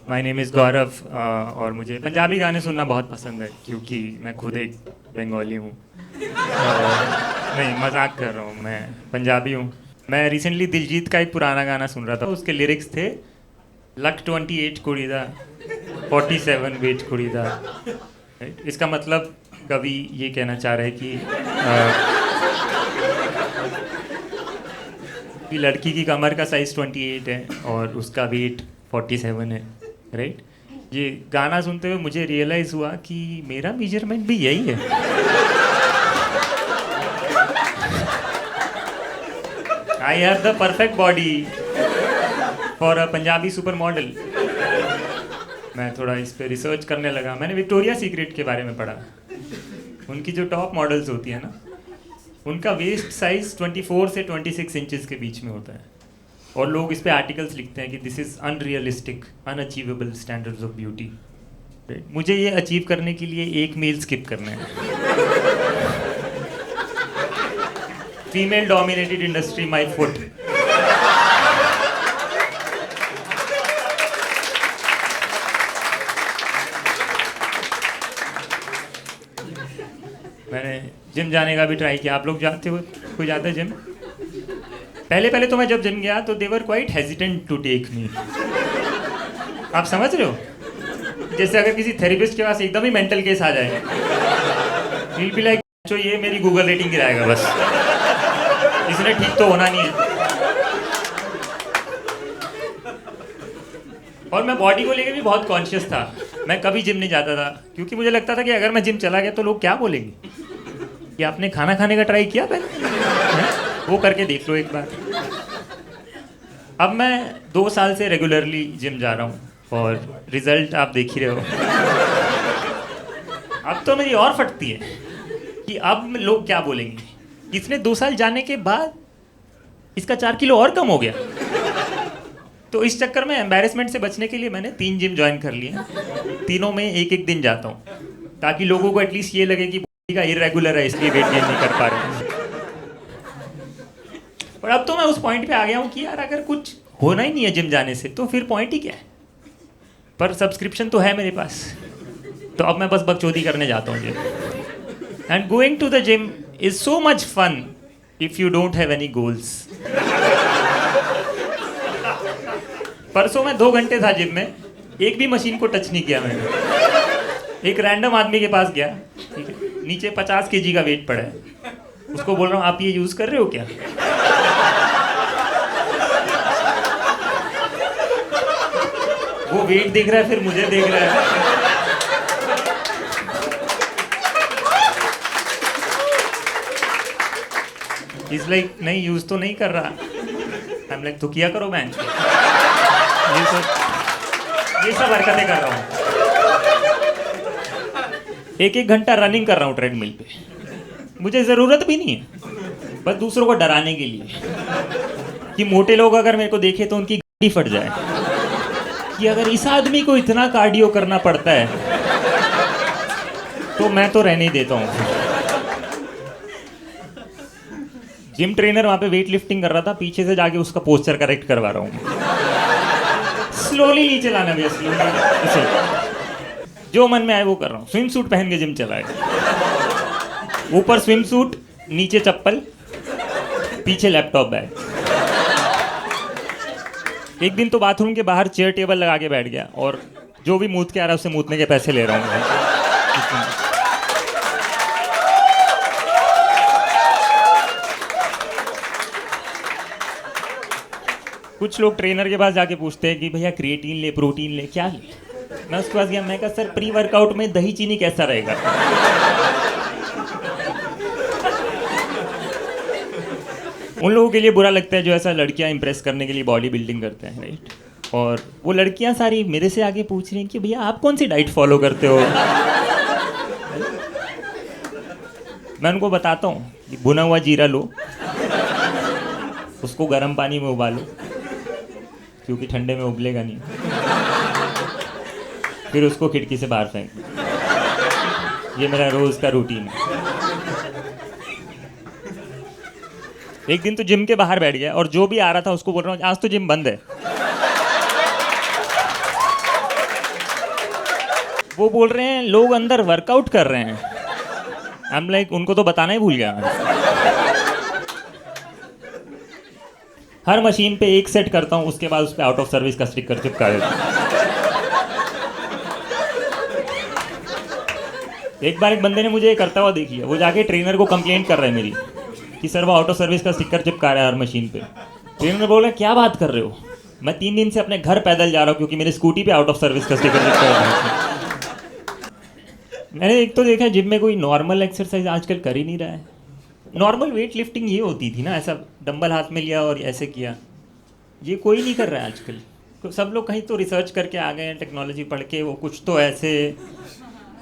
My name is गौरव और मुझे पंजाबी गाने सुनना बहुत पसंद है क्योंकि मैं खुद एक बंगाली हूँ। नहीं, मजाक कर रहा हूँ, मैं पंजाबी हूँ। मैं रिसेंटली दिलजीत का एक पुराना गाना सुन रहा था, उसके लिरिक्स थे लक 28 कुड़ी दा 47 वेट कुड़ी दा। इसका मतलब कवि ये कहना चाह रहे हैं कि लड़की की कमर का साइज़ 28 है और उसका वेट 47 है, राइट। ये गाना सुनते हुए मुझे रियलाइज़ हुआ कि मेरा मेजरमेंट भी यही है। I have the perfect body for a Punjabi super model. मैं थोड़ा इस पे रिसर्च करने लगा। मैंने विक्टोरिया सीक्रेट के बारे में पढ़ा। उनकी जो टॉप मॉडल्स होती है ना, उनका वेस्ट साइज 24 से 26 इंचेस के बीच में होता है और लोग इस पे आर्टिकल्स लिखते हैं कि this is unrealistic unachievable standards of beauty. मुझे ये अचीव करने के लिए एक मील स्किप करना है। Female dominated industry my foot. मैंने जिम जाने का भी ट्राई किया। आप लोग जाते हो? कोई जाता है जिम? पहले तो मैं जब जिम गया तो they were quite hesitant to take me. आप समझ रहे हो? जैसे अगर किसी थेरेपिस्ट के पास एकदम ही मेंटल केस आ जाए, विल बी लाइक जो ये मेरी गूगल रेटिंग गिराएगा बस, इसने ठीक तो होना नहीं है। और मैं बॉडी को लेकर भी बहुत कॉन्शियस था। मैं कभी जिम नहीं जाता था क्योंकि मुझे लगता था कि अगर मैं जिम चला गया तो लोग क्या बोलेंगे कि आपने खाना खाने का ट्राई किया पहले, वो करके देख लो एक बार। अब मैं 2 साल से रेगुलरली जिम जा रहा हूँ और रिजल्ट आप देख ही रहे हो। अब तो मेरी और फटती है कि अब लोग क्या बोलेंगे। इसने 2 साल जाने के बाद इसका 4 किलो और कम हो गया। तो इस चक्कर में एम्बैरेसमेंट से बचने के लिए मैंने 3 जिम ज्वाइन कर लिए। तीनों में एक दिन जाता हूँ ताकि लोगों को एटलीस्ट ये लगे कि बॉडी का इरेगुलर है इसलिए वेट गेन नहीं कर पा रहे। और अब तो मैं उस पॉइंट पे आ गया हूँ कि यार अगर कुछ होना ही नहीं है जिम जाने से तो फिर पॉइंट ही क्या है। पर सब्सक्रिप्शन तो है मेरे पास, तो अब मैं बस बकचोदी करने जाता हूँ gym. And going to the gym is so much fun if you don't have any goals. परसों मैं 2 घंटे था जिम में, एक भी मशीन को टच नहीं किया मैंने। एक रैंडम आदमी के पास गया, ठीक है, नीचे 50 केजी का वेट पड़ा है। उसको बोल रहा हूँ आप ये यूज कर रहे हो क्या? वो वेट देख रहा है, फिर मुझे देख रहा है। इस लाइक नहीं यूज तो नहीं कर रहा। आई एम लाइक तो किया करो बेंच। ये सब हरकतें कर रहा हूँ। 1-1 घंटा रनिंग कर रहा हूँ ट्रेडमिल पे। मुझे ज़रूरत भी नहीं है, बस दूसरों को डराने के लिए कि मोटे लोग अगर मेरे को देखे तो उनकी गाड़ी फट जाए, कि अगर इस आदमी को इतना कार्डियो करना पड़ता है तो मैं तो रहने ही देता हूँ। जिम ट्रेनर वहाँ पे वेट लिफ्टिंग कर रहा था, पीछे से जाके उसका पोस्चर करेक्ट करवा रहा हूँ। स्लोली नहीं चलाना भैया, स्लोली। जो मन में आए वो कर रहा हूँ। स्विम सूट पहन के जिम चला है, ऊपर स्विम सूट, नीचे चप्पल, पीछे लैपटॉप बैग। एक दिन तो बाथरूम के बाहर चेयर टेबल लगा के बैठ गया और जो भी मूत के आ रहा है उससे मूतने के पैसे ले रहा हूँ। कुछ लोग ट्रेनर के पास जाके पूछते हैं कि भैया क्रिएटिन ले, प्रोटीन ले, क्या ले? मैं उसके पास गया, मैं कहा सर प्री वर्कआउट में दही चीनी कैसा रहेगा? उन लोगों के लिए बुरा लगता है जो ऐसा लड़कियां इंप्रेस करने के लिए बॉडी बिल्डिंग करते हैं, राइट। और वो लड़कियां सारी मेरे से आगे पूछ रही हैं कि भैया आप कौन सी डाइट फॉलो करते हो? मैं उनको बताता हूँ कि भुना हुआ जीरा लो, उसको गर्म पानी में उबालो क्योंकि ठंडे में उबलेगा नहीं, फिर उसको खिड़की से बाहर फेंक दो। ये मेरा रोज का रूटीन है। एक दिन तो जिम के बाहर बैठ गया और जो भी आ रहा था उसको बोल रहा हूँ आज तो जिम बंद है। वो बोल रहे हैं लोग अंदर वर्कआउट कर रहे हैं। आई एम लाइक उनको तो बताना ही भूल गया मैं। हर मशीन पे एक सेट करता हूँ, उसके बाद उस पर आउट ऑफ सर्विस का स्टिकर चिपका देता हूँ। एक बार एक बंदे ने मुझे करता हुआ देखी है, वो जाके ट्रेनर को कंप्लेंट कर रहा है मेरी कि सर वो आउट ऑफ सर्विस का स्टिकर चिपका रहा है हर मशीन पे। ट्रेनर बोल रहा है क्या बात कर रहे हो, मैं 3 दिन से अपने घर पैदल जा रहा हूँ क्योंकि मेरी स्कूटी पे आउट ऑफ सर्विस का स्टिकर चिपका है। मैंने एक तो देखा है जिम में कोई नॉर्मल एक्सरसाइज आजकल कर ही नहीं रहा है। नॉर्मल वेट लिफ्टिंग ये होती थी ना, ऐसा डंबल हाथ में लिया और ऐसे किया, ये कोई नहीं कर रहा है आजकल। तो सब लोग कहीं तो रिसर्च करके आ गए हैं, टेक्नोलॉजी पढ़ के वो कुछ तो ऐसे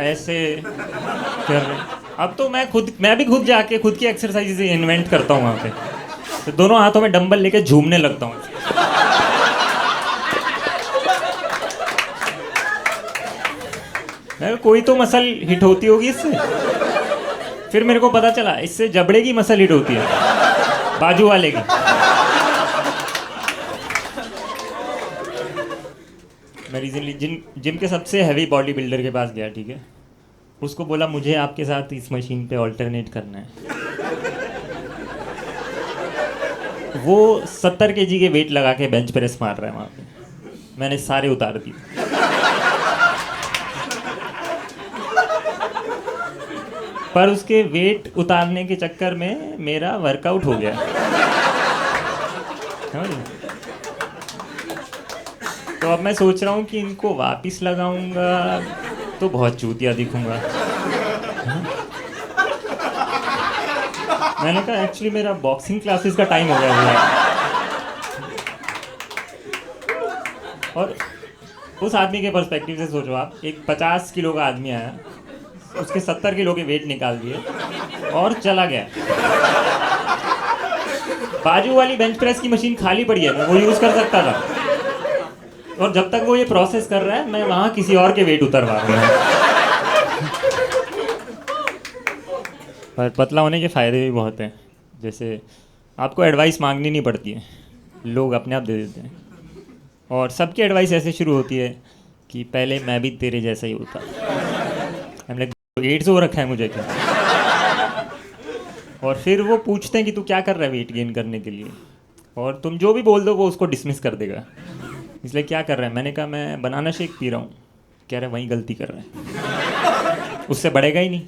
ऐसे कर रहे हैं। अब तो मैं भी खुद जाके खुद की एक्सरसाइज इन्वेंट करता हूँ वहाँ पे, तो दोनों हाथों में डंबल लेके झूमने लगता हूँ। कोई तो मसल हिट होती होगी इससे। फिर मेरे को पता चला इससे जबड़े की मसल हिट होती है, बाजू वाले की। मैं रिसेंटली जिम के सबसे हैवी बॉडी बिल्डर के पास गया, ठीक है। उसको बोला मुझे आपके साथ इस मशीन पे ऑल्टरनेट करना है। वो 70 kg के वेट लगा के बेंच प्रेस मार रहा है वहाँ पे, मैंने सारे उतार दिए। पर उसके वेट उतारने के चक्कर में मेरा वर्कआउट हो गया। तो अब मैं सोच रहा हूँ कि इनको वापस लगाऊंगा तो बहुत चूतिया दिखूंगा। मैंने कहा एक्चुअली मेरा बॉक्सिंग क्लासेस का टाइम हो गया है। और उस आदमी के पर्सपेक्टिव से सोचो आप, एक 50 किलो का आदमी आया, उसके 70 किलो के वेट निकाल दिए और चला गया। बाजू वाली बेंच प्रेस की मशीन खाली पड़ी है, मैं वो यूज़ कर सकता था। और जब तक वो ये प्रोसेस कर रहा है मैं वहाँ किसी और के वेट उतरवा रहा हूँ। पर पतला होने के फ़ायदे भी बहुत हैं। जैसे आपको एडवाइस मांगनी नहीं पड़ती है, लोग अपने आप दे देते हैं। और सबकी एडवाइस ऐसे शुरू होती है कि पहले मैं भी तेरे जैसा ही होता। हमने एड्स हो रखा है मुझे क्या। और फिर वो पूछते हैं कि तू क्या कर रहा है वेट गेन करने के लिए, और तुम जो भी बोल दो वो उसको डिसमिस कर देगा। इसलिए क्या कर रहा है, मैंने कहा मैं बनाना शेक पी रहा हूँ। कह रहे वहीं गलती कर रहे हैं, उससे बढ़ेगा ही नहीं।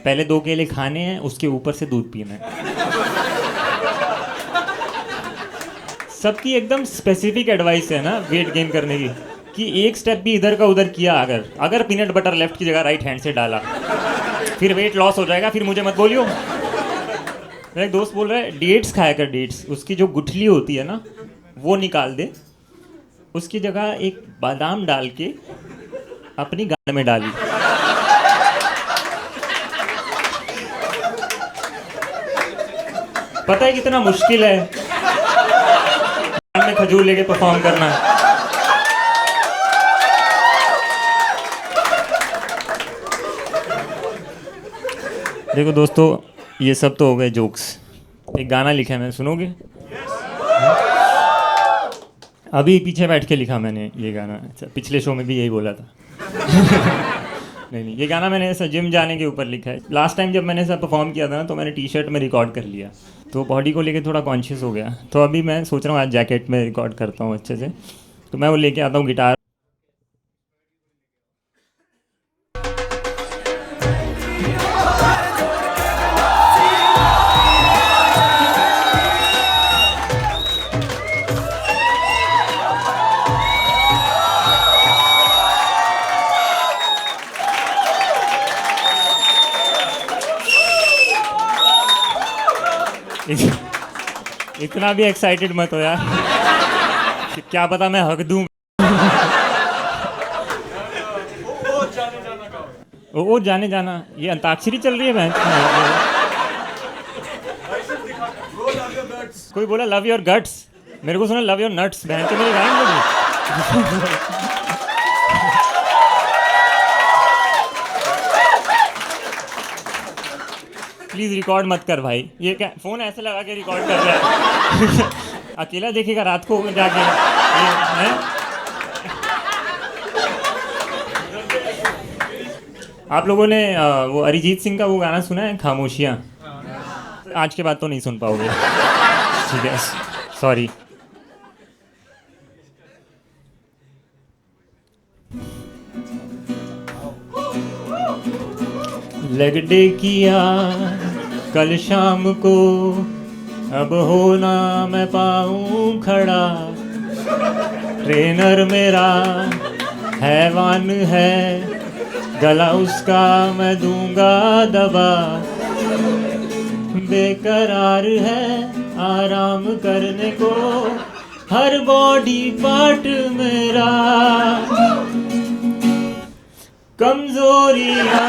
पहले 2 केले खाने हैं, उसके ऊपर से दूध पीना है। सबकी एकदम स्पेसिफिक एडवाइस है ना वेट गेन करने की, कि एक स्टेप भी इधर का उधर किया, अगर पीनट बटर लेफ्ट की जगह राइट हैंड से डाला फिर वेट लॉस हो जाएगा, फिर मुझे मत बोलियो। मेरा एक दोस्त बोल रहा है डेट्स खाया कर, डेट्स उसकी जो गुठली होती है ना वो निकाल दे, उसकी जगह एक बादाम डाल के अपनी गांड में डाली। पता है कितना मुश्किल है गांड में खजूर लेके परफॉर्म करना। देखो दोस्तों, ये सब तो हो गए जोक्स। एक गाना लिखा है मैंने, सुनोगे? अभी पीछे बैठ के लिखा मैंने ये गाना। अच्छा, पिछले शो में भी यही बोला था। नहीं, ये गाना मैंने ऐसा जिम जाने के ऊपर लिखा है। लास्ट टाइम जब मैंने ऐसा परफॉर्म किया था ना, तो मैंने टी-शर्ट में रिकॉर्ड कर लिया, तो बॉडी को लेके थोड़ा कॉन्शियस हो गया। तो अभी मैं सोच रहा हूँ आज जैकेट में रिकॉर्ड करता हूँ अच्छे से। तो मैं वो लेके आता हूँ गिटार। इतना भी एक्साइटेड मत हो यार, क्या पता मैं हक दूं। ओ जाने जाना, ये अंताक्षरी चल रही है बहन। कोई बोला लव योर गट्स, मेरे को सुना लव योर नट्स। बहन तो मेरी गाइन लगी। प्लीज़ रिकॉर्ड मत कर भाई, ये क्या फ़ोन ऐसे लगा के रिकॉर्ड कर रहा है। अकेला देखेगा रात को जाके। आप लोगों ने वो अरिजीत सिंह का वो गाना सुना है, खामोशियाँ? आज के बाद तो नहीं सुन पाओगे। ठीक है, सॉरी। लेग डे किया कल शाम को, अब होना मैं पाऊँ खड़ा। ट्रेनर मेरा हैवान है, गला उसका मैं दूंगा दबा। बेकरार है आराम करने को हर बॉडी पार्ट मेरा। कमजोरियाँ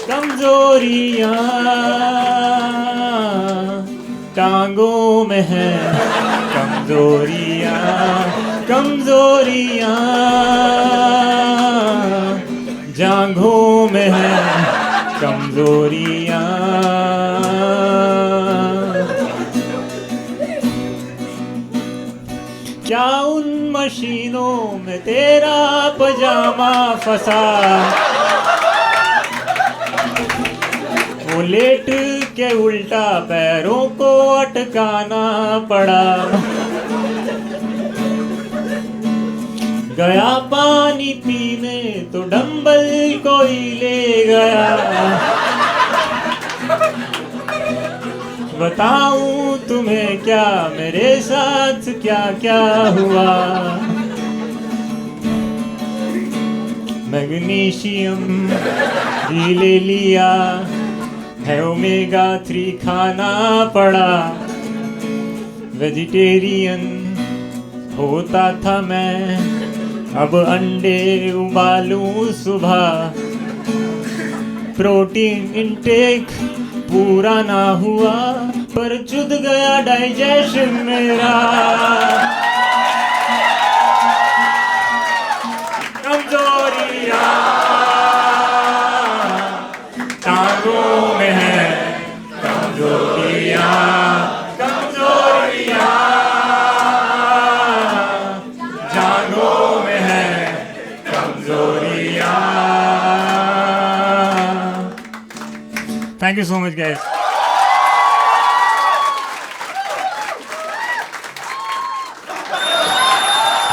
कमजोरियाँ टांगों में है, कमजोरियाँ कमजोरियाँ जांघों में है, कमजोरियाँ। क्या उन मशीनों में तेरा पजामा फंसा? वो लेट के उल्टा पैरों को अटकाना पड़ा। गया पानी पीने तो डंबल कोई ले गया। बताऊं तुम्हें क्या मेरे साथ क्या क्या हुआ। मैग्नीशियम भी ले लिया है, ओमेगा 3 खाना पड़ा। वेजिटेरियन होता था मैं, अब अंडे उबालूं सुबह। प्रोटीन इंटेक पूरा ना हुआ, पर जुद गया डाइजेशन मेरा। कमजोरियाँ टांगों में है, कमजोरियाँ कमजोरियाँ जांघों में है, कमजोरियाँ। Thank you so much, guys.